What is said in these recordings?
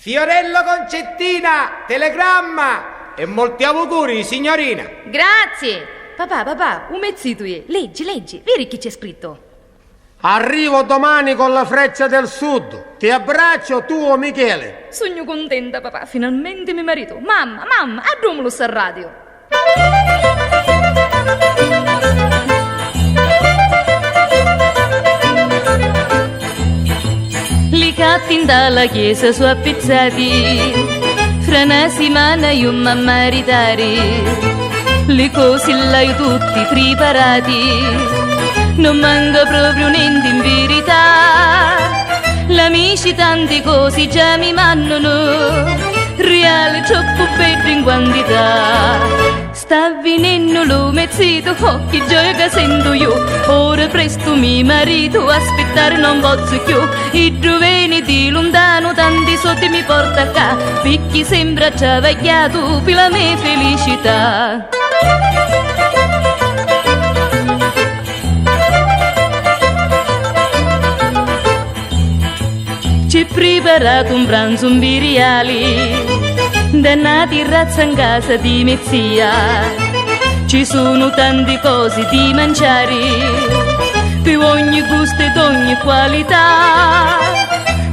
Fiorello Concettina, telegramma e molti auguri, signorina. Grazie. Papà, un mezzito è. Leggi, vedi chi c'è scritto. Arrivo domani con la Freccia del Sud. Ti abbraccio, tuo Michele. Sogno contenta, papà, finalmente mio marito. Mamma, addumelo sta radio. Li catti dalla chiesa su appizzati, fra una settimana io mi maritare, le cose l'hai tutti preparati, non manca proprio niente in verità, l'amici tante cose già mi mandano, reale troppo bello in quantità. Sta venendo lo mezzito, occhi gioia che sento io. Ora presto mio marito, aspettare non posso più. I giovani di lontano, tanti soldi mi porta qua. Picchi sembra già vecchiato per la mia felicità. Ci preparato un pranzo imperiale, dannati razza in casa di mia zia, ci sono tante cose di mangiare, per ogni gusto ed ogni qualità,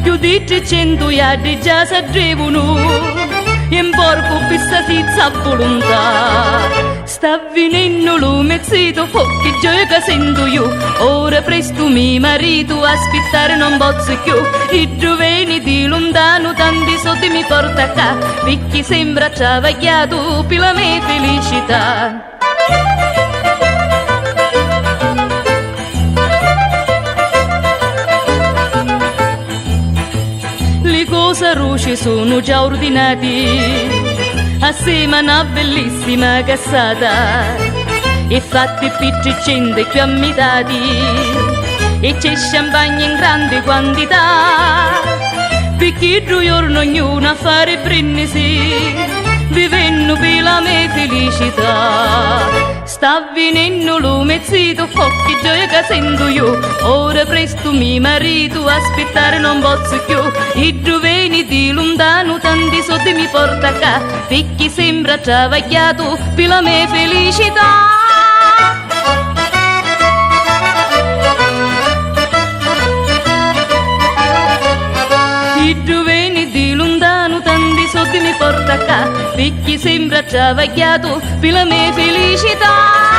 più di 300 iardi già si arrivano, in porco pista senza a volontà. Sta venendo lo mezzito, che gioia che sento io, ora presto mio marito, aspettare non posso più, i giovani di lontano, tanti soldi mi porta qua, perché sembra già vecchiato per la mia felicità. Le cose rosse sono già ordinate, assieme a una bellissima cassata, e fatti più 300 più ammitati, e c'è champagne in grande quantità, perché due giorni ognuno a fare brindisi, vivendo per la mia felicità. Sta venendo lo mezzito, che gioia che sento io, ora presto mio marito, aspettare non posso più, i giovani di lontano, tanti soldi mi porta qua, perché sembra già vecchiato per la mia felicità. I giovani di lontano, tanti soldi mi porta qua, perché sembra già vecchiato per la mia felicità.